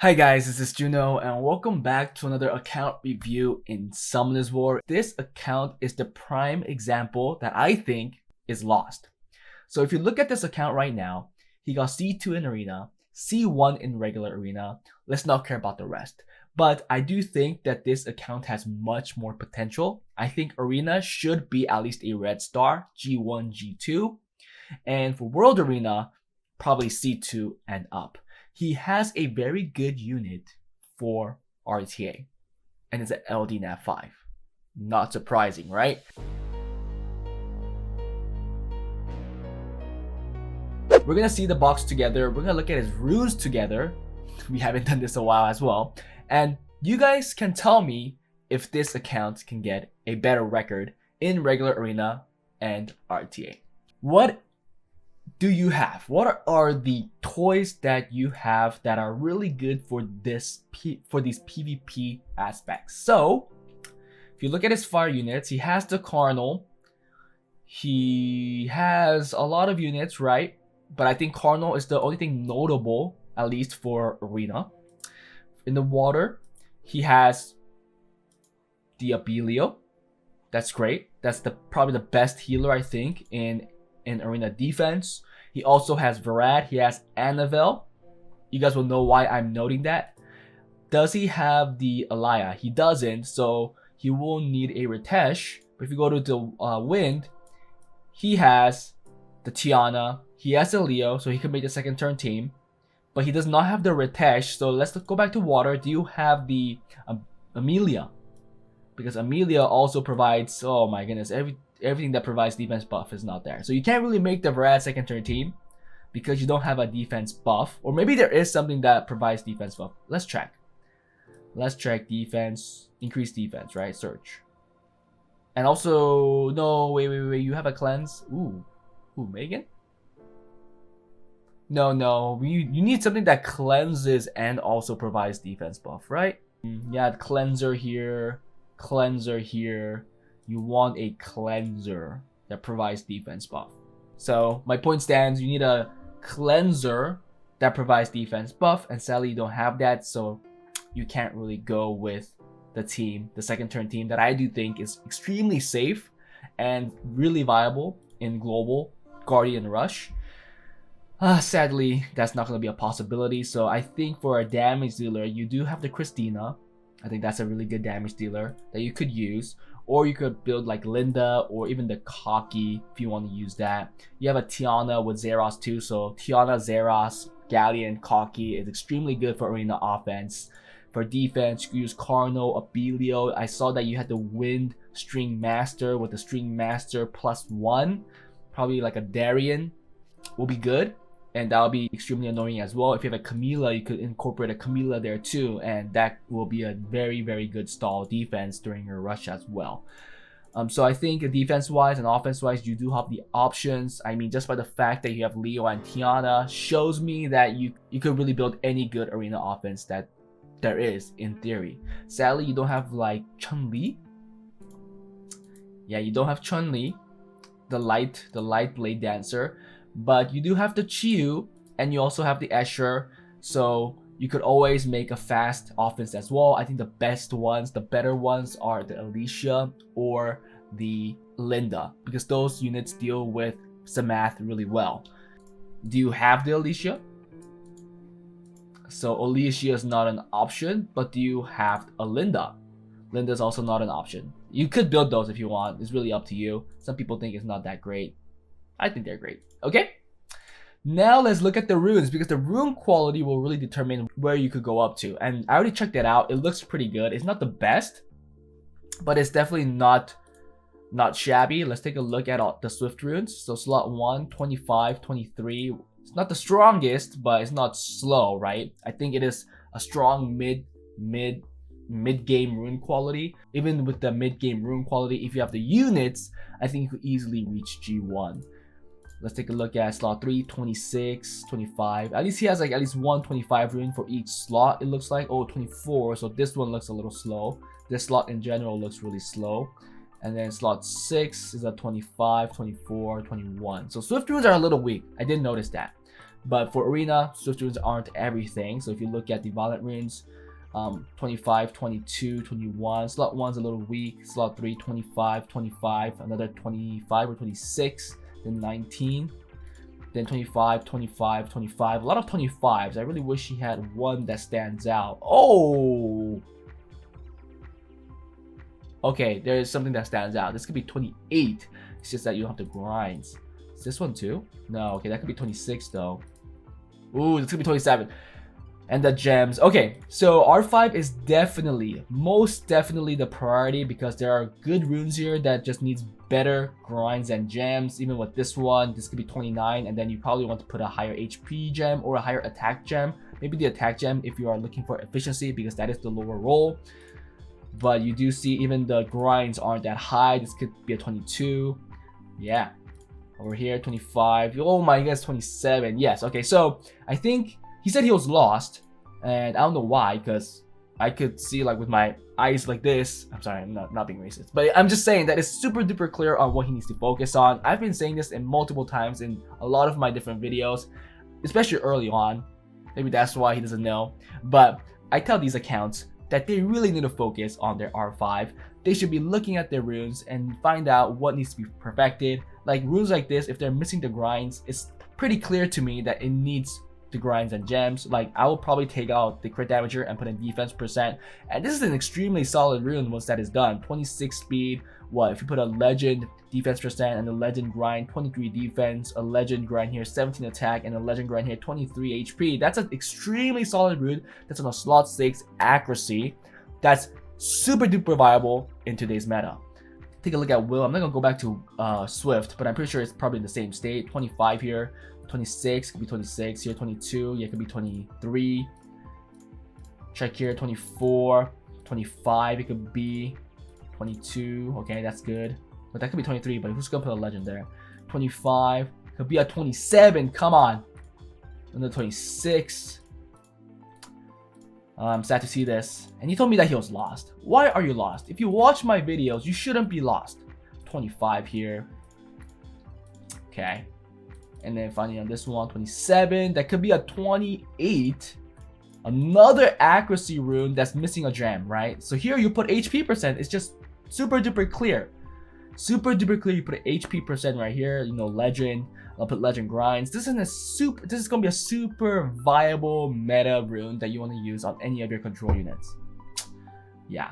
Hi guys, this is Juno and welcome back to another account review in Summoners War. This account is the prime example that I think is lost. So if you look at this account right now, he got C2 in Arena, C1 in regular Arena. Let's not care about the rest. But I do think that this account has much more potential. I think Arena should be at least a red star, G1, G2. And for World Arena, probably C2 and up. He has a very good unit for RTA, and it's an LD Nav 5. Not surprising, right? We're gonna see the box together. We're gonna look at his runes together. We haven't done this a while as well. And you guys can tell me if this account can get a better record in regular arena and RTA. What do you have? What are the toys that you have that are really good for these PvP aspects? So, if you look at his fire units, he has the Cardinal. He has a lot of units, right? But I think Cardinal is the only thing notable, at least for Arena. In the water, he has the Abelio. That's great. That's probably the best healer, I think, in Arena defense. He also has Varad. He has Annabelle. You guys will know why I'm noting that. Does he have the Alaya? He doesn't, so he will need a Ritesh. But if you go to the Wind, he has the Tiana. He has the Leo, so he can make the second turn team. But he does not have the Ritesh, so let's go back to water. Do you have the Amelia? Because Amelia also provides, oh my goodness, everything that provides defense buff is not there. So you can't really make the Varad second turn team because you don't have a defense buff. Or maybe there is something that provides defense buff. Let's check. Let's check defense, increase defense, right? Search. And also, no, wait, you have a cleanse. Ooh, Megan? No, you need something that cleanses and also provides defense buff, right? Yeah, cleanser here. You want a cleanser that provides defense buff. So my point stands, you need a cleanser that provides defense buff, and sadly you don't have that, so you can't really go with the second turn team that I do think is extremely safe and really viable in global Guardian Rush. Sadly, that's not going to be a possibility, so I think for a damage dealer, you do have the Christina. I think that's a really good damage dealer that you could use. Or you could build like Linda or even the Kaki if you want to use that. You have a Tiana with Zeros too. So Tiana, Zeros, Galleon, Kaki is extremely good for arena offense. For defense, you can use Carno, Abelio. I saw that you had the Wind String Master with the String Master +1. Probably like a Darien will be good. And that'll be extremely annoying as well. If you have a Camilla, you could incorporate a Camilla there too, and that will be a very, very good stall defense during your rush as well. So I think defense-wise and offense-wise, you do have the options. I mean, just by the fact that you have Leo and Tiana shows me that you could really build any good arena offense that there is in theory. Sadly, you don't have like Chun-Li. Yeah, you don't have Chun-Li, the light blade dancer. But you do have the Chiyu, and you also have the Escher, so you could always make a fast offense as well. I think the better ones are the Alicia or the Linda, because those units deal with Samath really well. Do you have the Alicia? So Alicia is not an option, but do you have a Linda? Linda is also not an option. You could build those if you want. It's really up to you. Some people think it's not that great. I think they're great. Okay, now let's look at the runes, because the rune quality will really determine where you could go up to. And I already checked that out. It looks pretty good. It's not the best, but it's definitely not shabby. Let's take a look at all the Swift runes. So slot 1, 25, 23. It's not the strongest, but it's not slow, right? I think it is a strong mid-game rune quality. Even with the mid-game rune quality, if you have the units, I think you could easily reach G1. Let's take a look at slot 3, 26, 25. At least he has like at least 125 rune for each slot, it looks like. Oh, 24, so this one looks a little slow. This slot in general looks really slow. And then slot 6 is at 25, 24, 21. So Swift runes are a little weak. I did notice that. But for arena, Swift runes aren't everything. So if you look at the violent runes, 25, 22, 21. Slot 1's a little weak. Slot 3, 25, 25. Another 25 or 26. Then 19. Then 25, 25, 25. A lot of 25s. I really wish he had one that stands out. Oh! Okay, there is something that stands out. This could be 28. It's just that you don't have the grinds. Is this one too? No, okay, that could be 26 though. Ooh, this could be 27. And the gems. Okay, so R5 is definitely, most definitely the priority because there are good runes here that just needs better grinds and gems. Even with this one, this could be 29, and then you probably want to put a higher HP gem or a higher attack gem. Maybe the attack gem if you are looking for efficiency because that is the lower roll. But you do see even the grinds aren't that high. This could be a 22. Yeah. Over here, 25. Oh my goodness, 27. Yes, okay, so I think he said he was lost, and I don't know why, because I could see like with my eyes like this. I'm sorry, I'm not being racist, but I'm just saying that it's super duper clear on what he needs to focus on. I've been saying this in multiple times in a lot of my different videos, especially early on. Maybe that's why he doesn't know, but I tell these accounts that they really need to focus on their R5. They should be looking at their runes and find out what needs to be perfected. Like runes like this, if they're missing the grinds, it's pretty clear to me that it needs the grinds and gems. Like I will probably take out the crit damager and put in defense %. And this is an extremely solid rune once that is done. 26 speed. What if you put a legend defense % and a legend grind 23 defense, a legend grind here 17 attack, and a legend grind here 23 HP. That's an extremely solid rune. That's on a slot 6 accuracy. That's super duper viable in today's meta. Take a look at Will. I'm not gonna go back to Swift, but I'm pretty sure it's probably in the same state. 25 here, 26 could be 26 here, 22. Yeah, it could be 23. Check here, 24, 25. It could be 22. Okay, that's good. But that could be 23. But who's gonna put a legend there? 25 could be a 27. Come on. Another 26. I'm sad to see this. And he told me that he was lost. Why are you lost? If you watch my videos, you shouldn't be lost. 25 here. Okay. And then finally on this one, 27. That could be a 28. Another accuracy rune that's missing a gem, right? So here you put HP %. It's just super duper clear. Super duper clear. You put HP % right here. You know, legend. I'll put legend grinds. This is gonna be a super viable meta rune that you want to use on any of your control units. Yeah.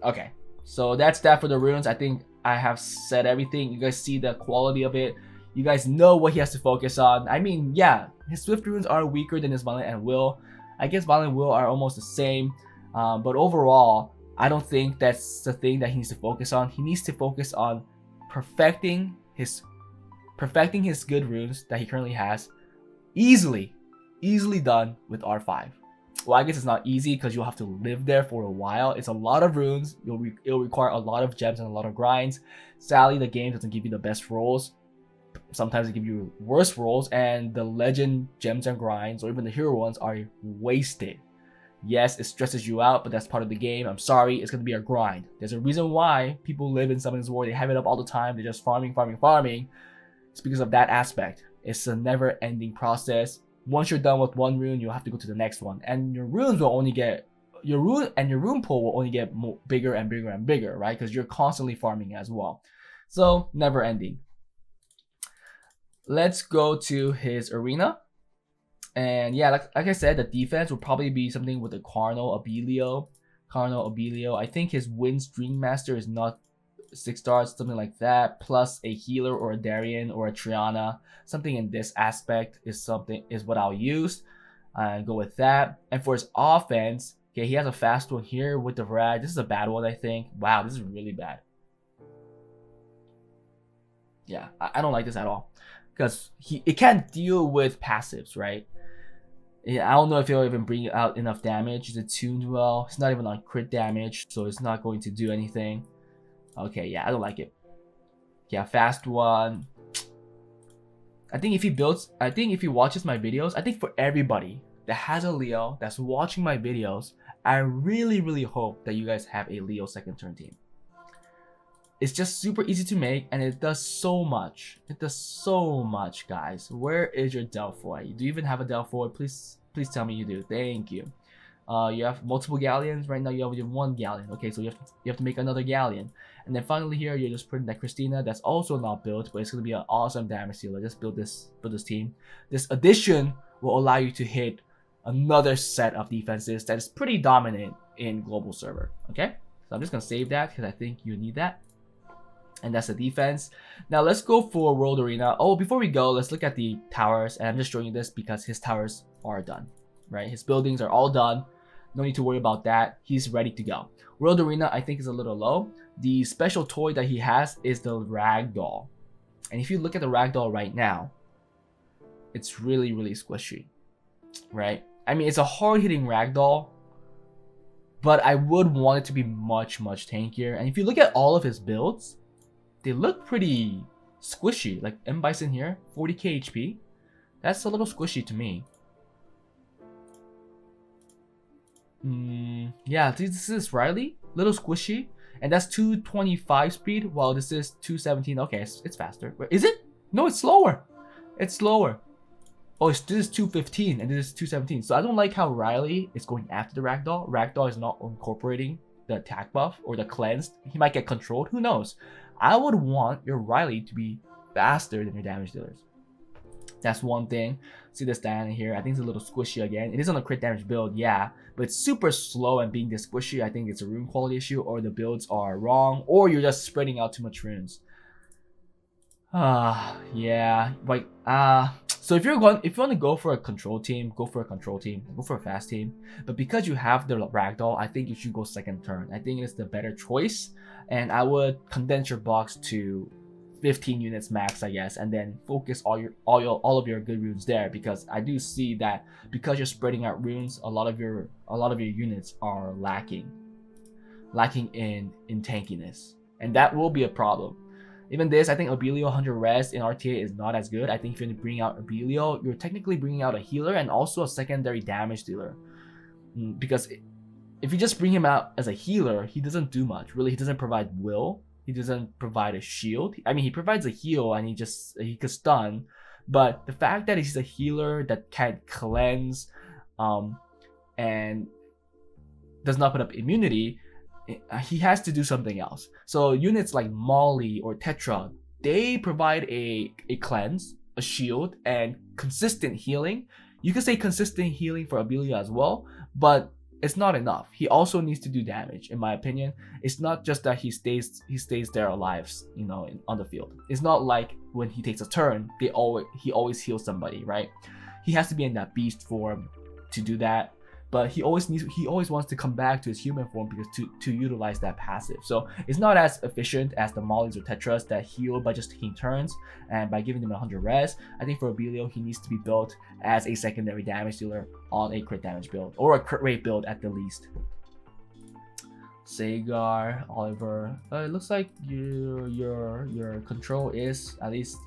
Okay. So that's that for the runes. I think I have said everything. You guys see the quality of it. You guys know what he has to focus on. I mean, yeah, his Swift runes are weaker than his Violent and Will. I guess Violent and Will are almost the same. But overall, I don't think that's the thing that he needs to focus on. He needs to focus on perfecting his good runes that he currently has. Easily done with R5. Well, I guess it's not easy because you'll have to live there for a while. It's a lot of runes. It'll require a lot of gems and a lot of grinds. Sadly, the game doesn't give you the best rolls. Sometimes they give you worse rolls, and the legend gems and grinds, or even the hero ones, are wasted. Yes, it stresses you out, but that's part of the game. I'm sorry, it's gonna be a grind. There's a reason why people live in Summoners War. They have it up all the time. They're just farming. It's because of that aspect. It's a never-ending process. Once you're done with one rune, you'll have to go to the next one, and your runes will only get your rune pool will only get bigger and bigger and bigger, right? Because you're constantly farming as well. So never-ending. Let's go to his arena. And yeah, like I said, the defense will probably be something with the Cardinal Abelio. I think his Wind's Dream Master is not 6 stars, something like that. Plus a healer or a Darien or a Triana. Something in this aspect is what I'll use. And go with that. And for his offense, okay, he has a fast one here with the Vrag. This is a bad one, I think. Wow, this is really bad. Yeah, I don't like this at all. Because it can't deal with passives, right? Yeah, I don't know if it'll even bring out enough damage. Is it tuned well? It's not even on crit damage, so it's not going to do anything. Okay, yeah, I don't like it. Yeah, fast one. I think if he watches my videos, I think for everybody that has a Leo that's watching my videos, I really hope that you guys have a Leo second turn team. It's just super easy to make, and it does so much. It does so much, guys. Where is your Delphoid? Do you even have a Delphoid? Please tell me you do. Thank you. You have multiple galleons. Right now you have one galleon. Okay, so you have to make another galleon. And then finally here, you're just putting that Christina. That's also not built, but it's gonna be an awesome damage dealer. Just build this team. This addition will allow you to hit another set of defenses that is pretty dominant in global server. Okay, so I'm just gonna save that because I think you need that. And that's the defense. Now let's go for World Arena. Oh, before we go, let's look at the towers. And I'm just showing you this because his towers are done, right? His buildings are all done. No need to worry about that. He's ready to go. World Arena, I think, is a little low. The special toy that he has is the Ragdoll. And if you look at the Ragdoll right now, it's really, really squishy, right? I mean, it's a hard-hitting Ragdoll, but I would want it to be much, much tankier. And if you look at all of his builds, they look pretty squishy. Like M Bison here, 40k HP. That's a little squishy to me. Yeah, this is Riley, little squishy, and that's 225 speed, while this is 217. Okay, it's faster. Is it? No, it's slower. It's slower. Oh, this is 215 and this is 217. So I don't like how Riley is going after the Ragdoll. Ragdoll is not incorporating the attack buff or the cleansed. He might get controlled. Who knows? I would want your Riley to be faster than your damage dealers. That's one thing. See this Diana here. I think it's a little squishy again. It is on a crit damage build, yeah, but it's super slow and being this squishy. I think it's a rune quality issue, or the builds are wrong, or you're just spreading out too much runes. Yeah, like so if you want to go for a control team, go for a control team, go for a fast team. But because you have the Ragdoll, I think you should go second turn. I think it's the better choice, and I would condense your box to 15 units max, I guess, and then focus all of your good runes there, because I do see that because you're spreading out runes, a lot of your units are lacking in tankiness, and that will be a problem. Even this, I think Abilio 100 res in RTA is not as good. I think if you bring out Abilio, you're technically bringing out a healer and also a secondary damage dealer, because if you just bring him out as a healer, he doesn't do much. Really, he doesn't provide will. He doesn't provide a shield. I mean, he provides a heal and he could stun, but the fact that he's a healer that can cleanse, and does not put up immunity, he has to do something else. So units like Molly or Tetra, they provide a cleanse, a shield, and consistent healing. You could say consistent healing for Abilia as well, but it's not enough. He also needs to do damage, in my opinion. It's not just that he stays there alive, you know, on the field. It's not like when he takes a turn, he always heals somebody, right? He has to be in that beast form to do that. But he always wants to come back to his human form because to utilize that passive. So it's not as efficient as the Mollys or Tetras that heal by just taking turns and by giving them 100 res. I think for Abilio, he needs to be built as a secondary damage dealer on a crit damage build, or a crit rate build at the least. Sagar, Oliver, it looks like your control is at least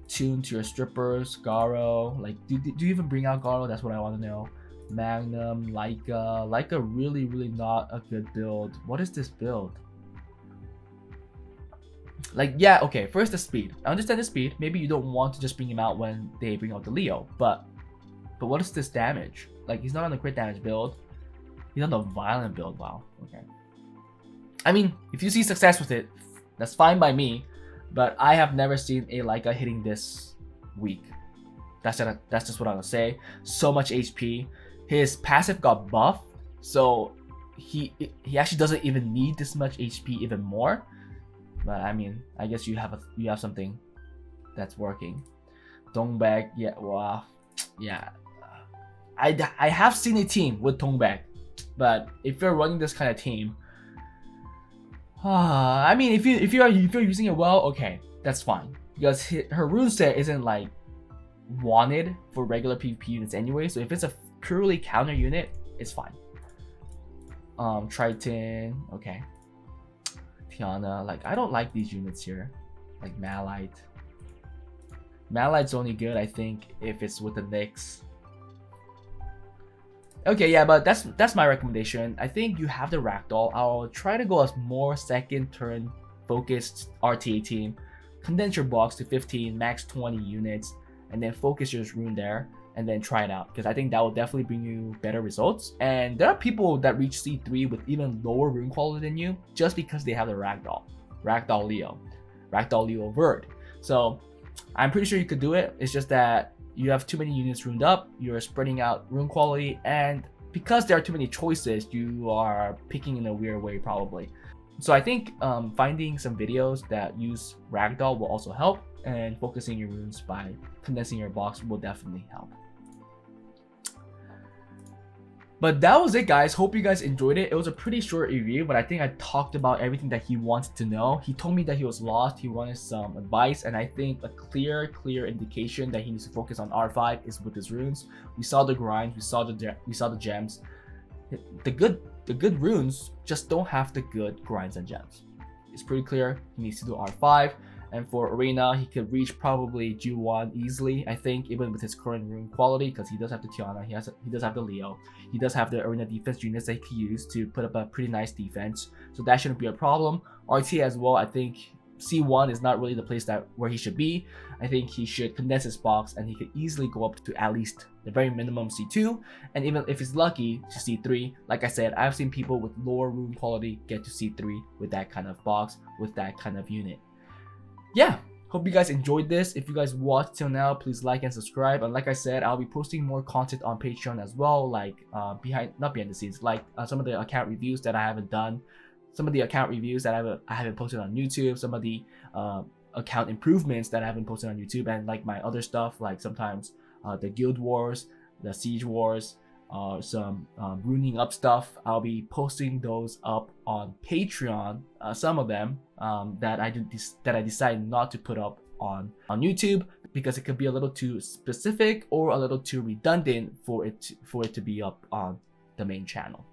tuned to your strippers. Garo, like do you even bring out Garo? That's what I want to know. Magnum, Leica really not a good build. What is this build? Like, yeah, okay, first the speed. I understand the speed. Maybe you don't want to just bring him out when they bring out the Leo, but what is this damage? Like, he's not on the crit damage build. He's on the violent build. Wow, okay. I mean, if you see success with it, that's fine by me, but I have never seen a Leica hitting this weak. That's just what I'm gonna say. So much HP. His passive got buffed, so he actually doesn't even need this much HP even more. But I mean, I guess you have something that's working. Dongbag, yeah, wow, yeah. I have seen a team with Dongbag, but if you're running this kind of team, I mean, if you're using it well, okay, that's fine, because her rune set isn't like wanted for regular PvP units anyway. So if it's a purely counter unit, it's fine. Triton, okay. Tiana, like I don't like these units here, like Malite. Malite's only good, I think, if it's with the Nyx. Okay, yeah, but that's my recommendation. I think you have the Ragdoll. I'll try to go as more second turn focused RTA team, condense your box to 15, max 20 units, and then focus your rune there, and then try it out, because I think that will definitely bring you better results. And there are people that reach C3 with even lower rune quality than you just because they have the Ragdoll Leo Verd. So I'm pretty sure you could do it. It's just that you have too many units runed up, you're spreading out rune quality, and because there are too many choices, you are picking in a weird way probably. So I think finding some videos that use Ragdoll will also help, and focusing your runes by condensing your box will definitely help. But that was it, guys. Hope you guys enjoyed it. It was a pretty short review, but I think I talked about everything that he wanted to know. He told me that he was lost, he wanted some advice, and I think a clear indication that he needs to focus on R5 is with his runes. We saw the grinds, we saw the gems. The good runes just don't have the good grinds and gems. It's pretty clear he needs to do R5. And for Arena, he could reach probably G1 easily, I think, even with his current rune quality, because he does have the Tiana, he does have the Leo, he does have the Arena defense units that he can use to put up a pretty nice defense, so that shouldn't be a problem. RT as well, I think C1 is not really the place where he should be. I think he should condense his box, and he could easily go up to at least the very minimum C2, and even if he's lucky, to C3. Like I said, I've seen people with lower rune quality get to C3 with that kind of box, with that kind of unit. Yeah, hope you guys enjoyed this. If you guys watched till now, please like and subscribe. And like I said, I'll be posting more content on Patreon as well, like not behind the scenes, like some of the account reviews that I haven't done, some of the account reviews that I haven't posted on YouTube, some of the account improvements that I haven't posted on YouTube, and like my other stuff, like sometimes the Guild Wars, the Siege Wars, some runing up stuff. I'll be posting those up on Patreon, some of them that I decided not to put up on YouTube, because it could be a little too specific or a little too redundant for it to be up on the main channel.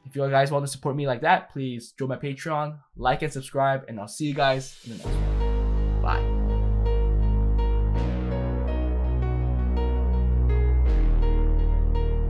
If you guys want to support me like that, please join my Patreon, like and subscribe, and I'll see you guys in the next one. Bye.